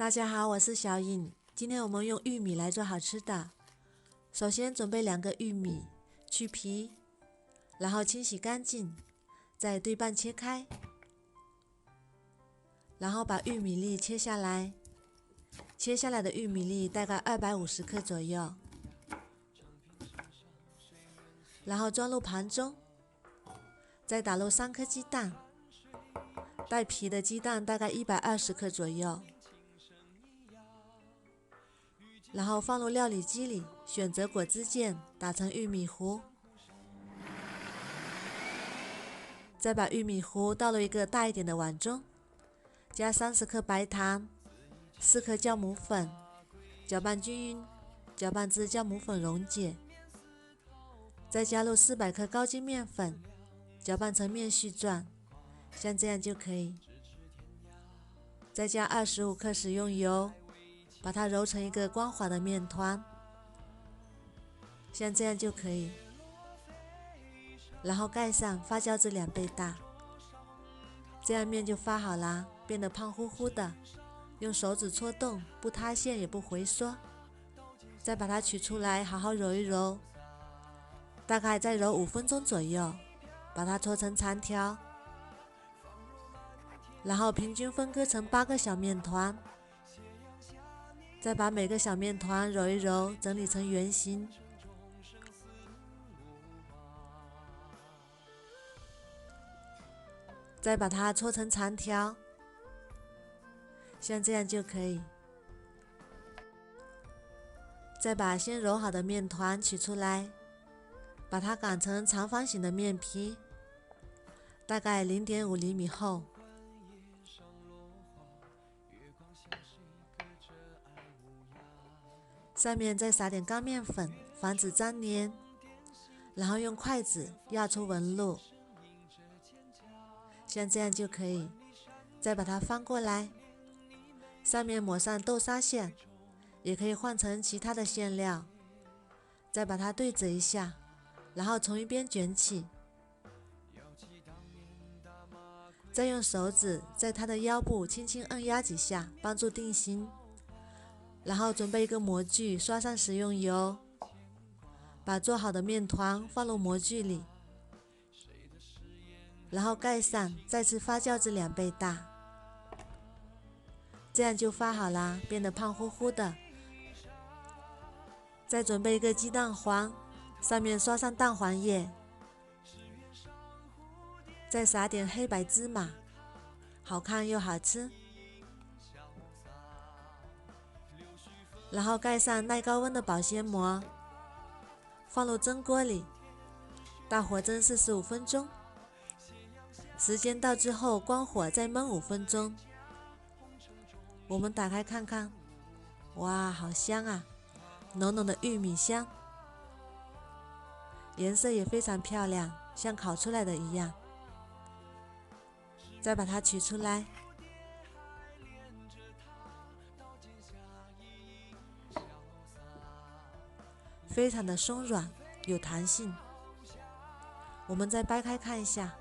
大家好，我是小颖。今天我们用玉米来做好吃的。首先准备2个玉米，去皮，然后清洗干净，再对半切开，然后把玉米粒切下来。切下来的玉米粒大概250克左右，然后装入盘中，再打入3颗鸡蛋，带皮的鸡蛋大概120克左右。然后放入料理机里，选择果汁键，打成玉米糊。再把玉米糊倒入一个大一点的碗中，加30克白糖，4克酵母粉，搅拌均匀，搅拌至酵母粉溶解。再加入400克高筋面粉，搅拌成面絮状，像这样就可以。再加25克食用油，把它揉成一个光滑的面团，像这样就可以。然后盖上，发酵至2倍大，这样面就发好啦，变得胖乎乎的。用手指戳动，不塌陷也不回缩。再把它取出来，好好揉一揉，大概再揉5分钟左右，把它搓成长条，然后平均分割成8个小面团。再把每个小面团揉一揉，整理成圆形。再把它搓成长条，像这样就可以。再把先揉好的面团取出来，把它擀成长方形的面皮，大概0.5厘米厚。上面再撒点干面粉，防止粘连，然后用筷子压出纹路，像这样就可以。再把它翻过来，上面抹上豆沙馅，也可以换成其他的馅料。再把它对折一下，然后从一边卷起，再用手指在它的腰部轻轻按压几下，帮助定型。然后准备一个模具，刷上食用油，把做好的面团放入模具里，然后盖上，再次发酵至2倍大，这样就发好啦，变得胖乎乎的。再准备一个鸡蛋黄，上面刷上蛋黄液，再撒点黑白芝麻，好看又好吃。然后盖上耐高温的保鲜膜，放入蒸锅里，大火蒸45分钟。时间到之后，关火再焖5分钟。我们打开看看，哇，好香啊！浓浓的玉米香，颜色也非常漂亮，像烤出来的一样。再把它取出来，非常的松软，有弹性。我们再掰开看一下，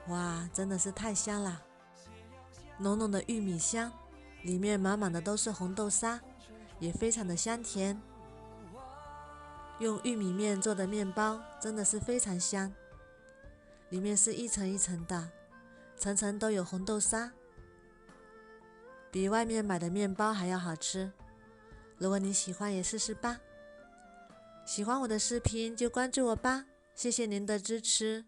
哇，真的是太香了！浓浓的玉米香，里面满满的都是红豆沙，也非常的香甜。用玉米面做的面包真的是非常香，里面是一层一层的，层层都有红豆沙，比外面买的面包还要好吃。如果你喜欢也试试吧。喜欢我的视频就关注我吧，谢谢您的支持。